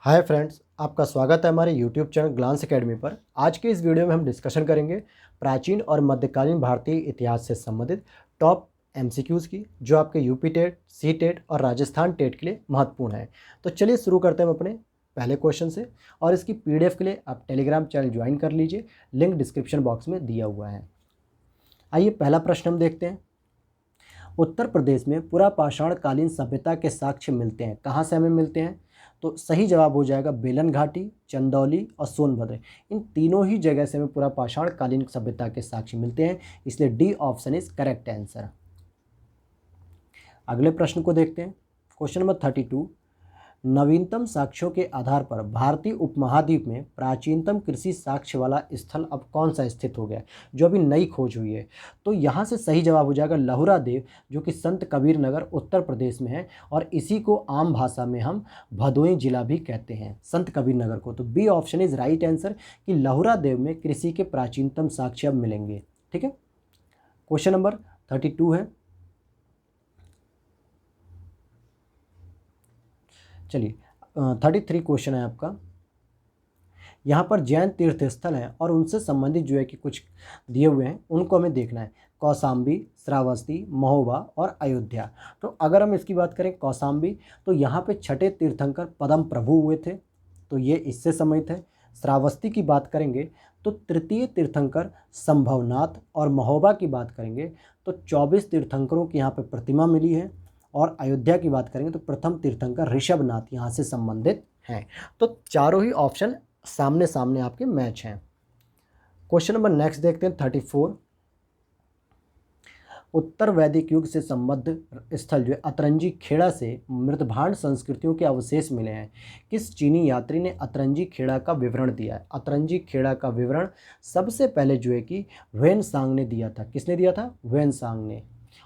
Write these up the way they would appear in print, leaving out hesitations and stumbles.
Hi friends, आपका स्वागत है हमारे यूट्यूब चैनल ग्लांस एकेडमी पर। आज के इस वीडियो में हम डिस्कशन करेंगे प्राचीन और मध्यकालीन भारतीय इतिहास से संबंधित टॉप एमसीक्यूज़ की, जो आपके यूपी टेट, सी टेट और राजस्थान टेट के लिए महत्वपूर्ण है। तो चलिए शुरू करते हैं हम अपने पहले क्वेश्चन से, और इसकी पीडीएफ के लिए आप टेलीग्राम चैनल ज्वाइन कर लीजिए, लिंक डिस्क्रिप्शन बॉक्स में दिया हुआ है। आइए पहला प्रश्न हम देखते हैं। उत्तर प्रदेश में पुरापाषाण कालीन सभ्यता के साक्ष्य मिलते हैं। कहाँ से हमें मिलते हैं? तो सही जवाब हो जाएगा बेलन घाटी, चंदौली और सोनभद्र। इन तीनों ही जगह से हमें पुरापाषाण कालीन सभ्यता के साक्ष्य मिलते हैं, इसलिए D option is correct answer. अगले प्रश्न को देखते हैं। Question number 32। नवीनतम साक्ष्यों के आधार पर भारतीय उपमहाद्वीप में प्राचीनतम कृषि साक्ष्य वाला स्थल अब कौन सा स्थित हो गया, जो अभी नई खोज हुई है? तो यहाँ से सही जवाब हो जाएगा लहुरा देव, जो कि संत कबीर नगर उत्तर प्रदेश में है, और इसी को आम भाषा में हम भदोही जिला भी कहते हैं, संत कबीर नगर को। तो B option is right answer कि लहुरा देव में कृषि के प्राचीनतम साक्ष्य अब मिलेंगे। ठीक है। क्वेश्चन नंबर 32 है। चलिए 33 क्वेश्चन है आपका। यहाँ पर जैन तीर्थ स्थल हैं और उनसे संबंधित जो है कि कुछ दिए हुए हैं, उनको हमें देखना है। कौशाम्बी, श्रावस्ती, महोबा और अयोध्या। तो अगर हम इसकी बात करें कौशाम्बी, तो यहाँ पे छठे तीर्थंकर पद्म प्रभु हुए थे, तो ये इससे संबंधित है। श्रावस्ती की बात करेंगे तो तृतीय तीर्थंकर संभवनाथ, और महोबा की बात करेंगे तो 24 तीर्थंकरों की यहाँ पे प्रतिमा मिली है, और अयोध्या की बात करेंगे तो प्रथम तीर्थंकर ऋषभनाथ यहाँ से संबंधित हैं। तो चारों ही ऑप्शन सामने सामने आपके मैच हैं। क्वेश्चन नंबर नेक्स्ट देखते हैं 34। उत्तर वैदिक युग से संबद्ध स्थल जो है अतरंजी खेड़ा से मृतभांड संस्कृतियों के अवशेष मिले हैं। किस चीनी यात्री ने अतरंजी खेड़ा का विवरण दिया है? अतरंजी खेड़ा का विवरण सबसे पहले जो है कि ह्वेनसांग ने दिया था। किसने दिया था? ह्वेनसांग ने।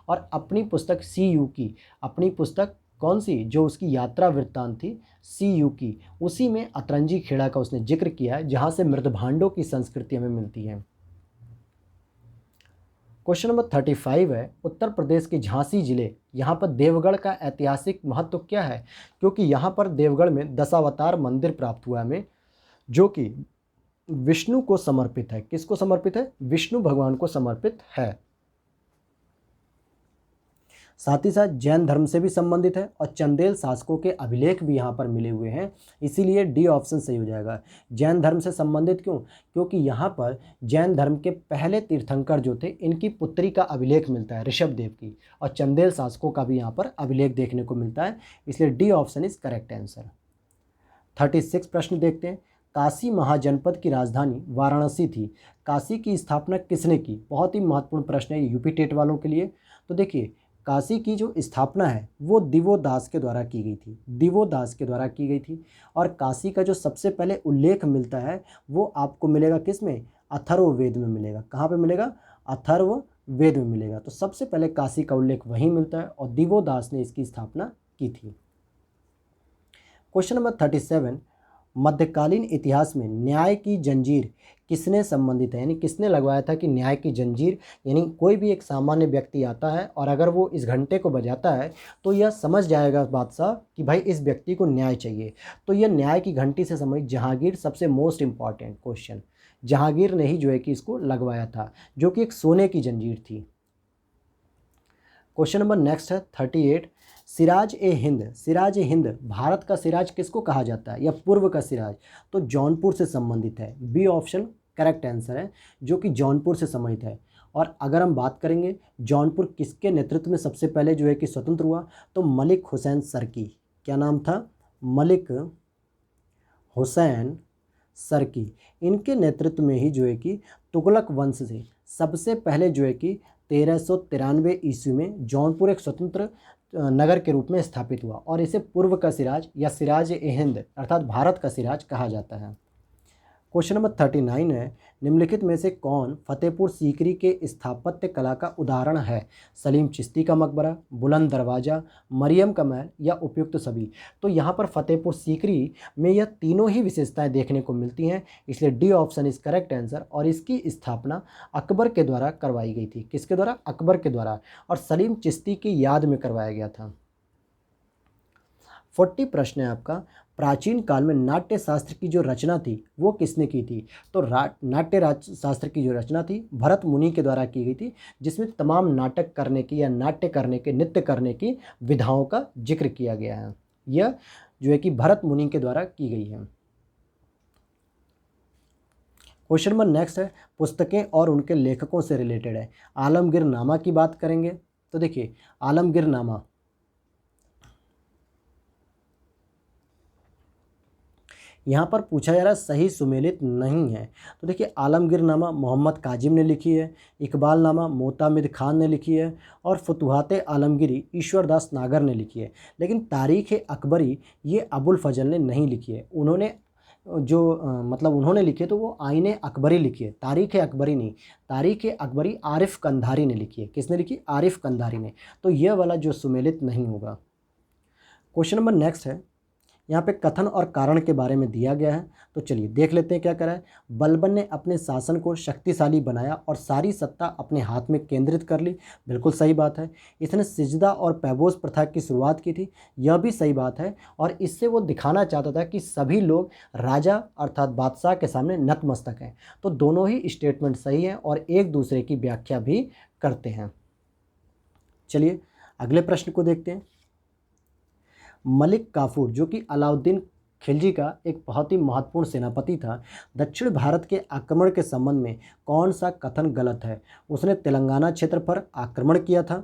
और अपनी पुस्तक सी यू की, अपनी पुस्तक कौन सी, जो उसकी यात्रा वृत्तांत थी, सी यू की, उसी में अतरंजी खेड़ा का उसने जिक्र किया है, जहाँ से मृतभांडों की संस्कृति हमें मिलती है। क्वेश्चन नंबर 35 है। उत्तर प्रदेश के झांसी जिले, यहाँ पर देवगढ़ का ऐतिहासिक महत्व क्या है? क्योंकि यहाँ पर देवगढ़ में दशावतार मंदिर प्राप्त हुआ हमें, जो कि विष्णु को समर्पित है। किसको समर्पित है? विष्णु भगवान को समर्पित है। साथ ही साथ जैन धर्म से भी संबंधित है, और चंदेल शासकों के अभिलेख भी यहाँ पर मिले हुए हैं, इसीलिए डी ऑप्शन सही हो जाएगा। जैन धर्म से संबंधित क्यों? क्योंकि यहाँ पर जैन धर्म के पहले तीर्थंकर जो थे, इनकी पुत्री का अभिलेख मिलता है, ऋषभदेव की, और चंदेल शासकों का भी यहाँ पर अभिलेख देखने को मिलता है, इसलिए D option is correct answer. 36 प्रश्न देखते हैं। काशी महाजनपद की राजधानी वाराणसी थी। काशी की स्थापना किसने की? बहुत ही महत्वपूर्ण प्रश्न है यूपी टेट वालों के लिए। तो देखिए, काशी की जो स्थापना है वो दिवोदास के द्वारा की गई थी, दिवोदास के द्वारा की गई थी। और काशी का जो सबसे पहले उल्लेख मिलता है वो आपको मिलेगा किस में? अथर्ववेद में मिलेगा। कहाँ पे मिलेगा? अथर्ववेद में मिलेगा। तो सबसे पहले काशी का उल्लेख वहीं मिलता है, और दिवोदास ने इसकी स्थापना की थी। Question number 37। मध्यकालीन इतिहास में न्याय की जंजीर किसने संबंधित है, यानी किसने लगवाया था कि न्याय की जंजीर, यानी कोई भी एक सामान्य व्यक्ति आता है और अगर वो इस घंटे को बजाता है तो यह समझ जाएगा बादशाह कि भाई इस व्यक्ति को न्याय चाहिए। तो यह न्याय की घंटी से संबंधित जहांगीर सबसे मोस्ट इंपॉर्टेंट क्वेश्चन, जहांगीर ने ही जो है कि इसको लगवाया था, जो कि एक सोने की जंजीर थी। क्वेश्चन नंबर नेक्स्ट है 38। सिराज ए हिंद, सिराज ए हिंद भारत का सिराज किसको कहा जाता है, या पूर्व का सिराज? तो जौनपुर से संबंधित है। बी ऑप्शन करेक्ट आंसर है, जो कि जौनपुर से संबंधित है। और अगर हम बात करेंगे जौनपुर किसके नेतृत्व में सबसे पहले जो है कि स्वतंत्र हुआ, तो मलिक हुसैन सरकी। क्या नाम था? मलिक हुसैन सरकी। इनके नेतृत्व में ही जो है कि तुगलक वंश से सबसे पहले जो है कि 1393 ईस्वी में जौनपुर एक स्वतंत्र नगर के रूप में स्थापित हुआ, और इसे पूर्व का सिराज या सिराज ए हिंद अर्थात भारत का सिराज कहा जाता है। क्वेश्चन नंबर 39 है। निम्नलिखित में से कौन फतेहपुर सीकरी के स्थापत्य कला का उदाहरण है? सलीम चिश्ती का मकबरा, बुलंद दरवाज़ा, मरियम का महल, या उपयुक्त सभी? तो यहाँ पर फतेहपुर सीकरी में यह तीनों ही विशेषताएं देखने को मिलती हैं, इसलिए D option is correct answer. और इसकी स्थापना अकबर के द्वारा करवाई गई थी। किसके द्वारा? अकबर के द्वारा, और सलीम चिश्ती की याद में करवाया गया था। 40 प्रश्न है आपका, प्राचीन काल में नाट्य शास्त्र की जो रचना थी वो किसने की थी? तो नाट्य शास्त्र की जो रचना थी भरत मुनि के द्वारा की गई थी, जिसमें तमाम नाटक करने की या नाट्य करने के, नृत्य करने की विधाओं का जिक्र किया गया है। यह जो है कि भरत मुनि के द्वारा की गई है। क्वेश्चन नंबर नेक्स्ट है, पुस्तकें और उनके लेखकों से रिलेटेड है। आलमगीर नामा की बात करेंगे तो देखिए आलमगीर नामा यहाँ पर पूछा जा रहा है सही सुमेलित नहीं है। तो देखिए आलमगीर नामा मोहम्मद काजिम ने लिखी है, इकबाल नामा मोतामिद खान ने लिखी है और फुतुहात आलमगीरी ईश्वरदास नागर ने लिखी है। लेकिन तारीख़ अकबरी ये अबुल फजल ने नहीं लिखी है। उन्होंने जो मतलब उन्होंने लिखी है तो वो आईने अकबरी लिखी है, तारीख़ अकबरी नहीं। तारीख़ अकबरी आरिफ कंधारी ने लिखी है। किसने लिखी? आरिफ कंधारी ने। तो यह वाला जो सुमेलित नहीं होगा। क्वेश्चन नंबर नेक्स्ट है, यहाँ पे कथन और कारण के बारे में दिया गया है। तो चलिए देख लेते हैं क्या करा है। बलबन ने अपने शासन को शक्तिशाली बनाया और सारी सत्ता अपने हाथ में केंद्रित कर ली। बिल्कुल सही बात है। इसने सिजदा और पैबोस प्रथा की शुरुआत की थी। यह भी सही बात है। और इससे वो दिखाना चाहता था कि सभी लोग राजा अर्थात बादशाह के सामने नतमस्तक हैं। तो दोनों ही स्टेटमेंट सही हैं और एक दूसरे की व्याख्या भी करते हैं। चलिए अगले प्रश्न को देखते हैं। मलिक काफूर जो कि अलाउद्दीन खिलजी का एक बहुत ही महत्वपूर्ण सेनापति था, दक्षिण भारत के आक्रमण के संबंध में कौन सा कथन गलत है? उसने तेलंगाना क्षेत्र पर आक्रमण किया था,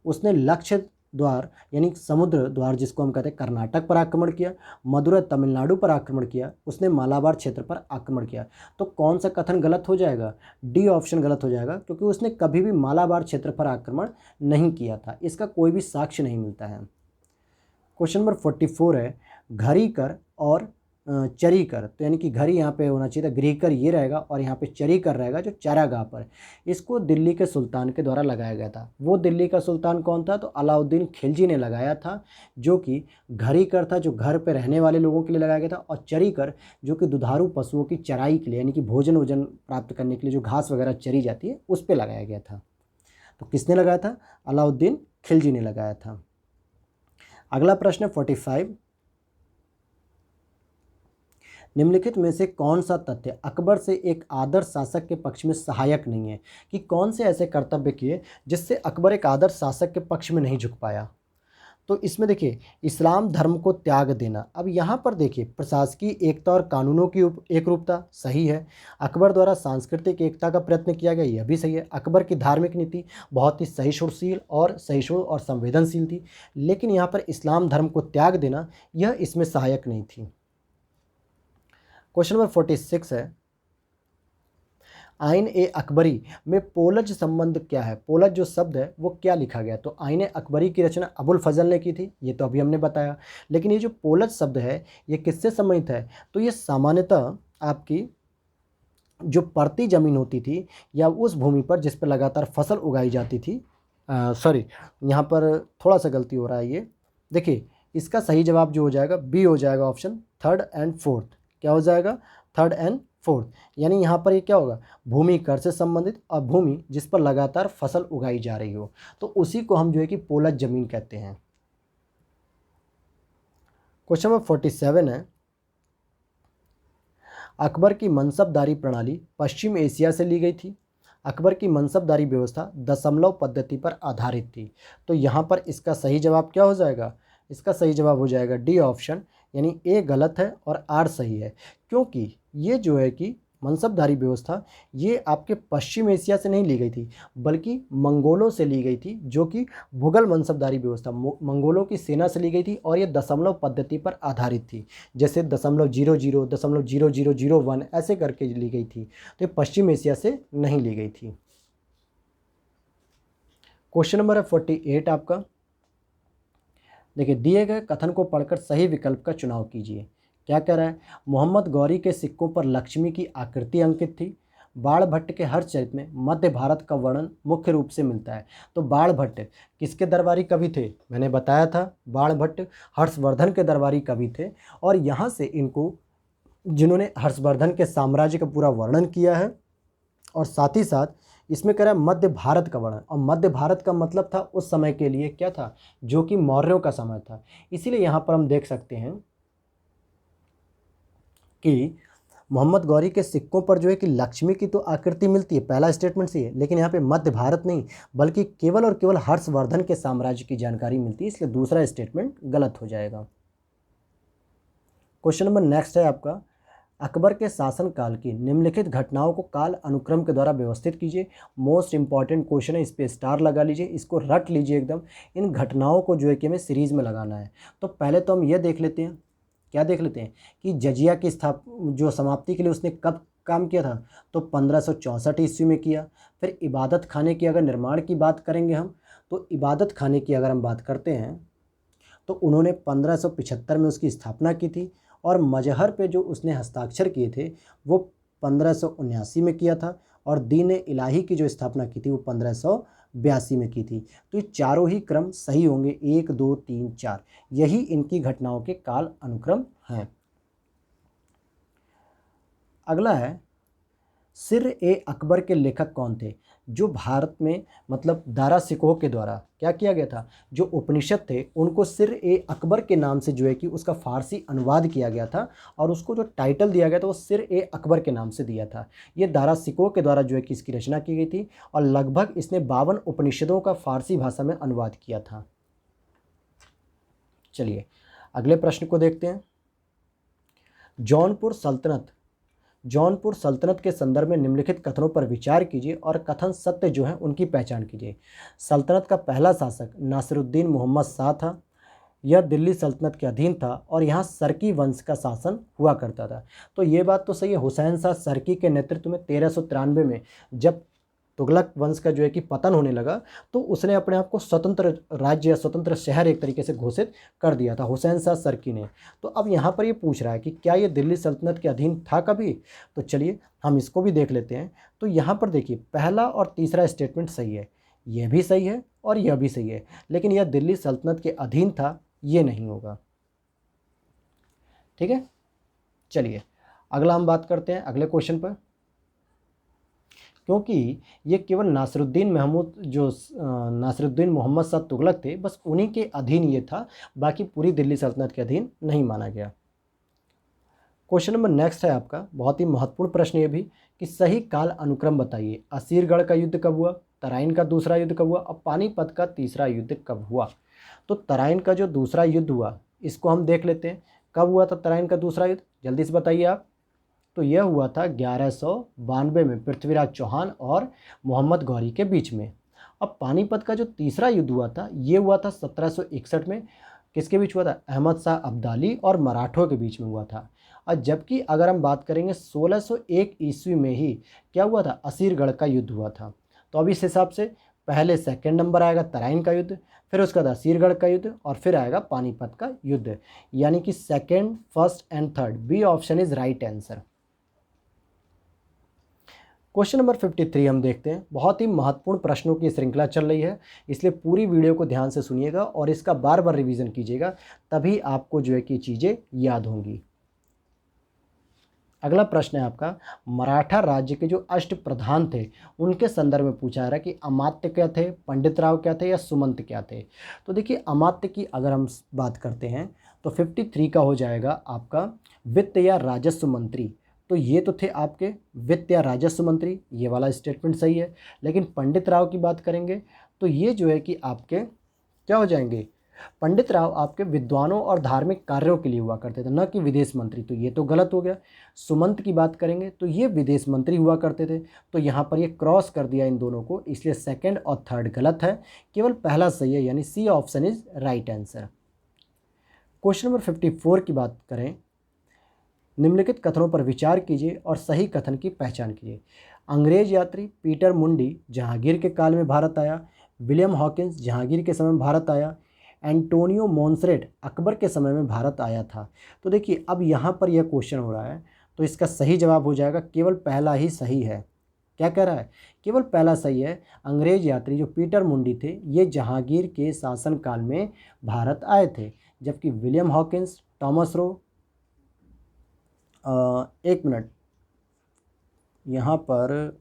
उसने लक्ष्य द्वार यानी समुद्र द्वार जिसको हम कहते हैं कर्नाटक पर आक्रमण किया, मदुरै तमिलनाडु पर आक्रमण किया, उसने मालाबार क्षेत्र पर आक्रमण किया। तो कौन सा कथन गलत हो जाएगा? डी ऑप्शन गलत हो जाएगा, क्योंकि उसने कभी भी मालाबार क्षेत्र पर आक्रमण नहीं किया था। इसका कोई भी साक्ष्य नहीं मिलता है। क्वेश्चन नंबर 44 है, घरी कर और चरी कर। तो यानी कि घरी यहाँ पे होना चाहिए था, गृह कर ये रहेगा और यहाँ पे चरी कर रहेगा जो चारागाह पर। इसको दिल्ली के सुल्तान के द्वारा लगाया गया था। वो दिल्ली का सुल्तान कौन था? तो अलाउद्दीन खिलजी ने लगाया था, जो कि घरी कर था जो घर पे रहने वाले लोगों के लिए लगाया गया था, और चरी कर जो कि दुधारू पशुओं की चराई के लिए यानी कि भोजन वोजन प्राप्त करने के लिए जो घास वगैरह चरी जाती है उस पर लगाया गया था। तो किसने लगाया था? अलाउद्दीन खिलजी ने लगाया था। अगला प्रश्न है 45, निम्नलिखित में से कौन सा तथ्य अकबर से एक आदर्श शासक के पक्ष में सहायक नहीं है? कि कौन से ऐसे कर्तव्य किए जिससे अकबर एक आदर्श शासक के पक्ष में नहीं झुक पाया? तो इसमें देखिए इस्लाम धर्म को त्याग देना। अब यहाँ पर देखिए प्रशासकीय एकता और कानूनों की एकरूपता सही है। अकबर द्वारा सांस्कृतिक एकता का प्रयत्न किया गया, यह भी सही है। अकबर की धार्मिक नीति बहुत ही सहिष्णु और संवेदनशील थी। लेकिन यहाँ पर इस्लाम धर्म को त्याग देना यह इसमें सहायक नहीं थी। क्वेश्चन नंबर 46 है, आइन ए अकबरी में पोलज संबंध क्या है? पोलज जो शब्द है वो क्या लिखा गया? तो आइन ए अकबरी की रचना अबुल फजल ने की थी, ये तो अभी हमने बताया। लेकिन ये जो पोलज शब्द है ये किससे संबंधित है? तो ये सामान्यतः आपकी जो पड़ती ज़मीन होती थी या उस भूमि पर जिस पर लगातार फसल उगाई जाती थी, सॉरी यहाँ पर थोड़ा सा गलती हो रहा है। ये देखिए इसका सही जवाब जो हो जाएगा बी हो जाएगा, ऑप्शन 3rd और 4th। क्या हो जाएगा? 3rd और 4th। यानी यहाँ पर ये क्या होगा? भूमि कर से संबंधित और भूमि जिस पर लगातार फसल उगाई जा रही हो, तो उसी को हम जो है कि पोलज जमीन कहते हैं। क्वेश्चन नंबर 47 है, अकबर की मनसबदारी प्रणाली पश्चिम एशिया से ली गई थी। अकबर की मनसबदारी व्यवस्था दशमलव पद्धति पर आधारित थी। तो यहाँ पर इसका सही जवाब क्या हो जाएगा? इसका सही जवाब हो जाएगा डी ऑप्शन, यानी ए गलत है और आर सही है। क्योंकि ये जो है कि मनसबदारी व्यवस्था ये आपके पश्चिम एशिया से नहीं ली गई थी, बल्कि मंगोलों से ली गई थी, जो कि मुगल मनसबदारी व्यवस्था मंगोलों की सेना से ली गई थी और ये दशमलव पद्धति पर आधारित थी। जैसे 0.00, 0.0001 ऐसे करके ली गई थी। तो ये पश्चिम एशिया से नहीं ली गई थी। क्वेश्चन नंबर है 48 आपका। देखिए दिए गए कथन को पढ़कर सही विकल्प का चुनाव कीजिए। क्या कह रहा है? मोहम्मद गौरी के सिक्कों पर लक्ष्मी की आकृति अंकित थी। बाण भट्ट के हर चरित्र में मध्य भारत का वर्णन मुख्य रूप से मिलता है। तो बाण भट्ट किसके दरबारी कवि थे? मैंने बताया था बाण भट्ट हर्षवर्धन के दरबारी कवि थे। और यहाँ से इनको जिन्होंने हर्षवर्धन के साम्राज्य का पूरा वर्णन किया है और साथ ही साथ इसमें कह रहा है मध्य भारत का वर्णन, और मध्य भारत का मतलब था उस समय के लिए क्या था, जो कि मौर्यों का समय था। इसीलिए यहाँ पर हम देख सकते हैं कि मोहम्मद गौरी के सिक्कों पर जो है कि लक्ष्मी की तो आकृति मिलती है, पहला स्टेटमेंट से है, लेकिन यहाँ पे मध्य भारत नहीं बल्कि केवल और केवल हर्षवर्धन के साम्राज्य की जानकारी मिलती है, इसलिए दूसरा स्टेटमेंट गलत हो जाएगा। क्वेश्चन नंबर नेक्स्ट है आपका, अकबर के शासनकाल की निम्नलिखित घटनाओं को काल अनुक्रम के द्वारा व्यवस्थित कीजिए। मोस्ट इंपॉर्टेंट क्वेश्चन है, इस पे स्टार लगा लीजिए, इसको रट लीजिए एकदम। इन घटनाओं को जो है कि हमें सीरीज में लगाना है। तो पहले तो हम ये देख लेते हैं, क्या देख लेते हैं कि जजिया की जो समाप्ति के लिए उसने कब काम किया था, तो 1564 ईस्वी में किया। फिर इबादत खाने की अगर निर्माण की बात करेंगे हम, तो इबादत खाने की अगर हम बात करते हैं तो उन्होंने 1575 में उसकी स्थापना की थी, और मजहर पे जो उसने हस्ताक्षर किए थे वो 1579 में किया था, और दीन इलाही की जो स्थापना की थी वो 1582 में की थी। तो ये चारों ही क्रम सही होंगे, 1 2 3 4, यही इनकी घटनाओं के काल अनुक्रम हैं। अगला है, सिर ए अकबर के लेखक कौन थे? जो भारत में मतलब दारा सिकोह के द्वारा क्या किया गया था, जो उपनिषद थे उनको सिर ए अकबर के नाम से जो है कि उसका फारसी अनुवाद किया गया था, और उसको जो टाइटल दिया गया था वो सिर ए अकबर के नाम से दिया था। ये दारा सिकोह के द्वारा जो है कि इसकी रचना की गई थी, और लगभग इसने 52 उपनिषदों का फारसी भाषा में अनुवाद किया था। चलिए अगले प्रश्न को देखते हैं। जौनपुर सल्तनत के संदर्भ में निम्नलिखित कथनों पर विचार कीजिए और कथन सत्य जो है उनकी पहचान कीजिए। सल्तनत का पहला शासक नासिरुद्दीन मोहम्मद शाह था। यह दिल्ली सल्तनत के अधीन था और यहाँ सरकी वंश का शासन हुआ करता था। तो ये बात तो सही है, हुसैन शाह सरकी के नेतृत्व में 1393 में जब तुगलक वंश का जो है कि पतन होने लगा, तो उसने अपने आप को स्वतंत्र राज्य या स्वतंत्र शहर एक तरीके से घोषित कर दिया था हुसैन शाह सरकी ने। तो अब यहाँ पर ये पूछ रहा है कि क्या ये दिल्ली सल्तनत के अधीन था कभी? तो चलिए हम इसको भी देख लेते हैं। तो यहाँ पर देखिए पहला और तीसरा स्टेटमेंट सही है, यह भी सही है और यह भी सही है, लेकिन यह दिल्ली सल्तनत के अधीन था ये नहीं होगा। ठीक है, चलिए अगला हम बात करते हैं अगले क्वेश्चन पर। क्योंकि ये केवल नासिरुद्दीन मोहम्मद शाह तुगलक थे, बस उन्हीं के अधीन ये था, बाकी पूरी दिल्ली सल्तनत के अधीन नहीं माना गया। क्वेश्चन नंबर नेक्स्ट है आपका, बहुत ही महत्वपूर्ण प्रश्न ये भी, कि सही काल अनुक्रम बताइए। असीरगढ़ का युद्ध कब हुआ, तराइन का दूसरा युद्ध कब हुआ और पानीपत का तीसरा युद्ध कब हुआ? तो तराइन का जो दूसरा युद्ध हुआ इसको हम देख लेते हैं। कब हुआ था तराइन का दूसरा युद्ध, जल्दी से बताइए आप। तो यह हुआ था 1192 में पृथ्वीराज चौहान और मोहम्मद गौरी के बीच में। अब पानीपत का जो तीसरा युद्ध हुआ था ये हुआ था 1761 में। किसके बीच हुआ था? अहमद शाह अब्दाली और मराठों के बीच में हुआ था। और जबकि अगर हम बात करेंगे 1601 ईस्वी में ही क्या हुआ था? असीरगढ़ का युद्ध हुआ था। तो अब इस हिसाब से पहले सेकंड नंबर आएगा तराइन का युद्ध, फिर उसके बाद असीरगढ़ का युद्ध, और फिर आएगा पानीपत का युद्ध। यानी कि second, first and third, B option is right answer. Question number 53 हम देखते हैं। बहुत ही महत्वपूर्ण प्रश्नों की श्रृंखला चल रही है, इसलिए पूरी वीडियो को ध्यान से सुनिएगा और इसका बार बार रिवीजन कीजिएगा, तभी आपको जो है कि चीज़ें याद होंगी। अगला प्रश्न है आपका, मराठा राज्य के जो अष्ट प्रधान थे उनके संदर्भ में पूछा जा रहा है कि अमात्य क्या थे, पंडित राव क्या थे या सुमंत क्या थे? तो देखिए अमात्य की अगर हम बात करते हैं तो 53 का हो जाएगा आपका वित्त या राजस्व मंत्री। तो ये तो थे आपके वित्त या राजस्व मंत्री, ये वाला स्टेटमेंट सही है। लेकिन पंडित राव की बात करेंगे तो ये जो है कि आपके क्या हो जाएंगे? पंडित राव आपके विद्वानों और धार्मिक कार्यों के लिए हुआ करते थे, न कि विदेश मंत्री, तो ये तो गलत हो गया। सुमंत की बात करेंगे तो ये विदेश मंत्री हुआ करते थे, तो यहाँ पर ये क्रॉस कर दिया इन दोनों को, इसलिए सेकंड और थर्ड गलत है, केवल पहला सही है, यानी C option is right answer. Question number 54 की बात करें, निम्नलिखित कथनों पर विचार कीजिए और सही कथन की पहचान कीजिए। अंग्रेज यात्री पीटर मुंडी जहांगीर के काल में भारत आया, विलियम हॉकिंस जहांगीर के समय में भारत आया, एंटोनियो मोंसरेट अकबर के समय में भारत आया था। तो देखिए अब यहाँ पर यह क्वेश्चन हो रहा है, तो इसका सही जवाब हो जाएगा केवल पहला ही सही है। क्या कह रहा है? केवल पहला सही है। अंग्रेज यात्री जो पीटर मुंडी थे ये जहांगीर के शासनकाल में भारत आए थे, जबकि विलियम हॉकिंस, टॉमस रो, एक मिनट, यहाँ पर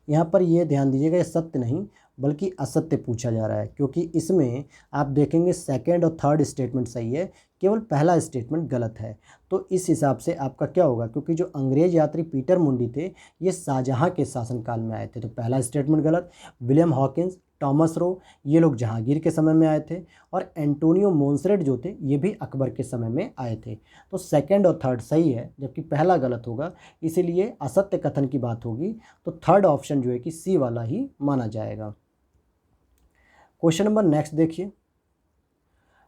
यहाँ पर ये ध्यान दीजिएगा, ये सत्य नहीं बल्कि असत्य पूछा जा रहा है, क्योंकि इसमें आप देखेंगे सेकंड और थर्ड स्टेटमेंट सही है, केवल पहला स्टेटमेंट गलत है। तो इस हिसाब से आपका क्या होगा, क्योंकि जो अंग्रेज यात्री पीटर मुंडी थे ये शाहजहाँ के शासनकाल में आए थे, तो पहला स्टेटमेंट गलत। विलियम हॉकिंस, टॉमस रो ये लोग जहांगीर के समय में आए थे, और एंटोनियो मोंसरेट जो थे ये भी अकबर के समय में आए थे। तो सेकंड और थर्ड सही है जबकि पहला गलत होगा, इसीलिए असत्य कथन की बात होगी, तो थर्ड ऑप्शन जो है कि सी वाला ही माना जाएगा। क्वेश्चन नंबर नेक्स्ट देखिए,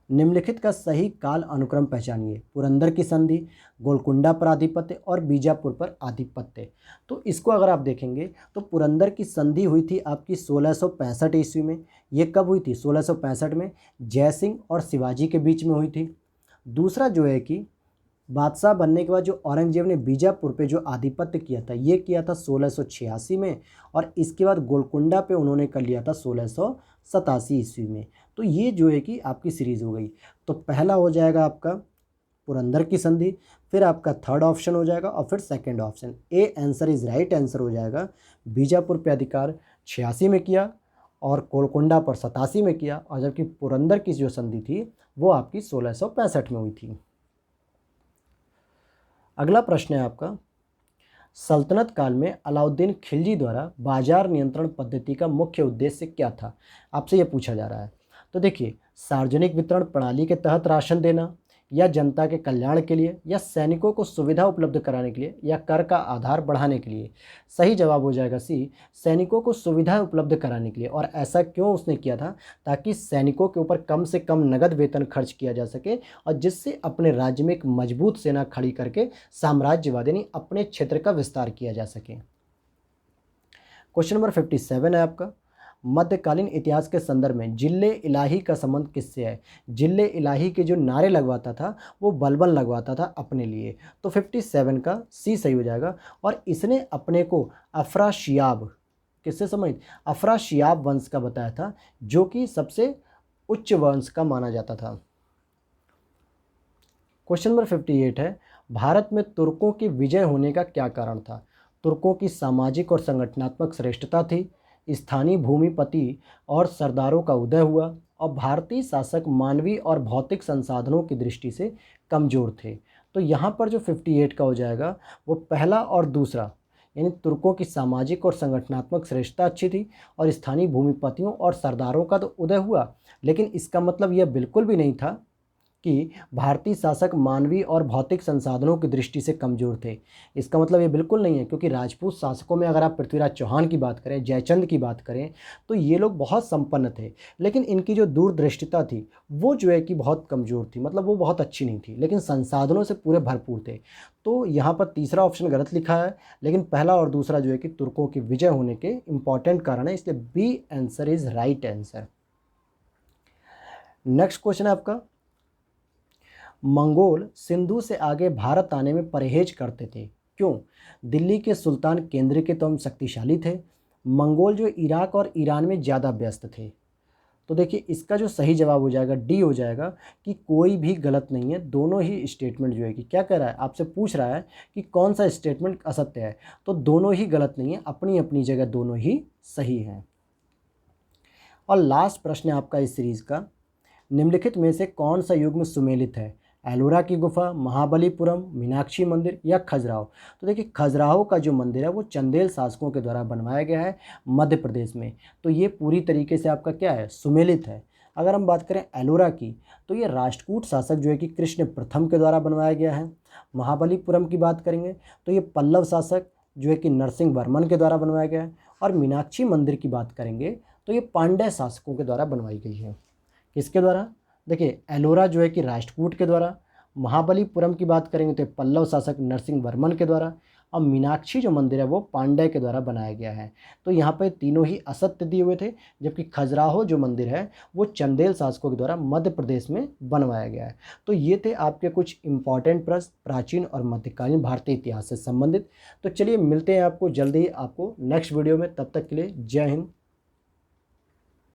निम्नलिखित का सही काल अनुक्रम पहचानिए। पुरंदर की संधि, गोलकुंडा पर आधिपत्य और बीजापुर पर आधिपत्य। तो इसको अगर आप देखेंगे तो पुरंदर की संधि हुई थी आपकी 1665 ईस्वी में। ये कब हुई थी? 1665 में जयसिंह और शिवाजी के बीच में हुई थी। दूसरा जो है कि बादशाह बनने के बाद जो औरंगजेब ने बीजापुर पे जो आधिपत्य किया था ये किया था 1686 में, और इसके बाद गोलकुंडा पे उन्होंने कर लिया था 1687 ईस्वी में। तो ये जो है कि आपकी सीरीज़ हो गई। तो पहला हो जाएगा आपका पुरंदर की संधि, फिर आपका थर्ड ऑप्शन हो जाएगा, और फिर second option A answer is right answer हो जाएगा। बीजापुर पे अधिकार 86 में किया और गोलकुंडा पर 87 में किया, और जबकि पुरंदर की जो संधि थी वो आपकी 1665 में हुई थी। अगला प्रश्न है आपका, सल्तनत काल में अलाउद्दीन खिलजी द्वारा बाजार नियंत्रण पद्धति का मुख्य उद्देश्य क्या था? आपसे यह पूछा जा रहा है। तो देखिए, सार्वजनिक वितरण प्रणाली के तहत राशन देना, या जनता के कल्याण के लिए, या सैनिकों को सुविधा उपलब्ध कराने के लिए, या कर का आधार बढ़ाने के लिए। सही जवाब हो जाएगा सी, सैनिकों को सुविधा उपलब्ध कराने के लिए। और ऐसा क्यों उसने किया था? ताकि सैनिकों के ऊपर कम से कम नगद वेतन खर्च किया जा सके, और जिससे अपने राज्य में एक मजबूत सेना खड़ी करके साम्राज्यवाद यानी अपने क्षेत्र का विस्तार किया जा सके। क्वेश्चन नंबर 57 है आपका, मध्यकालीन इतिहास के संदर्भ में जिले इलाही का संबंध किससे है? जिले इलाही के जो नारे लगवाता था वो बलबन लगवाता था अपने लिए। तो 57 का सी सही हो जाएगा। और इसने अपने को अफराशियाब, किससे संबंधित? अफराशियाब वंश का बताया था, जो कि सबसे उच्च वंश का माना जाता था। क्वेश्चन नंबर 58 है, भारत में तुर्कों की विजय होने का क्या कारण था? तुर्कों की सामाजिक और संगठनात्मक श्रेष्ठता थी, स्थानीय भूमिपति और सरदारों का उदय हुआ, और भारतीय शासक मानवीय और भौतिक संसाधनों की दृष्टि से कमज़ोर थे। तो यहाँ पर जो 58 का हो जाएगा वो पहला और दूसरा, यानी तुर्कों की सामाजिक और संगठनात्मक श्रेष्ठता अच्छी थी और स्थानीय भूमिपतियों और सरदारों का तो उदय हुआ, लेकिन इसका मतलब यह बिल्कुल भी नहीं था कि भारतीय शासक मानवीय और भौतिक संसाधनों की दृष्टि से कमज़ोर थे। इसका मतलब ये बिल्कुल नहीं है, क्योंकि राजपूत शासकों में अगर आप पृथ्वीराज चौहान की बात करें, जयचंद की बात करें, तो ये लोग बहुत संपन्न थे, लेकिन इनकी जो दूरदृष्टिता थी वो जो है कि बहुत कमज़ोर थी, मतलब वो बहुत अच्छी नहीं थी, लेकिन संसाधनों से पूरे भरपूर थे। तो यहाँ पर तीसरा ऑप्शन गलत लिखा है, लेकिन पहला और दूसरा जो है कि तुर्कों की विजय होने के इंपॉर्टेंट कारण है, इसलिए B answer is right answer. Next question है आपका, मंगोल सिंधु से आगे भारत आने में परहेज करते थे, क्यों? दिल्ली के सुल्तान केंद्र के तो हम शक्तिशाली थे, मंगोल जो इराक और ईरान में ज़्यादा व्यस्त थे। तो देखिए, इसका जो सही जवाब हो जाएगा डी हो जाएगा, कि कोई भी गलत नहीं है, दोनों ही स्टेटमेंट जो है कि क्या कह रहा है, आपसे पूछ रहा है कि कौन सा स्टेटमेंट असत्य है, तो दोनों ही गलत नहीं है, अपनी अपनी जगह दोनों ही सही हैं। और लास्ट प्रश्न है आपका इस सीरीज़ का, निम्नलिखित में से कौन सा युग्म सुमेलित है? एलोरा की गुफा, महाबलीपुरम, मीनाक्षी मंदिर, या खजुराहो? तो देखिए, खजुराहो का जो मंदिर है वो चंदेल शासकों के द्वारा बनवाया गया है मध्य प्रदेश में, तो ये पूरी तरीके से आपका क्या है, सुमेलित है। अगर हम बात करें एलोरा की, तो ये राष्ट्रकूट शासक जो है कि कृष्ण प्रथम के द्वारा बनवाया गया है। महाबलीपुरम की बात करेंगे तो ये पल्लव शासक जो है कि नरसिंह वर्मन के द्वारा बनवाया गया है। और मीनाक्षी मंदिर की बात करेंगे तो ये पांड्य शासकों के द्वारा बनवाई गई है। किसके द्वारा? देखिए, एलोरा जो है कि राष्ट्रकूट के द्वारा, महाबलीपुरम की बात करेंगे तो पल्लव शासक नरसिंह वर्मन के द्वारा, और मीनाक्षी जो मंदिर है वो पांड्य के द्वारा बनाया गया है। तो यहाँ पे तीनों ही असत्य दिए हुए थे, जबकि खजुराहो जो मंदिर है वो चंदेल शासकों के द्वारा मध्य प्रदेश में बनवाया गया है। तो ये थे आपके कुछ इंपॉर्टेंट प्रश्न प्राचीन और मध्यकालीन भारतीय इतिहास से संबंधित। तो चलिए, मिलते हैं आपको जल्दी ही आपको नेक्स्ट वीडियो में, तब तक के लिए जय हिंद।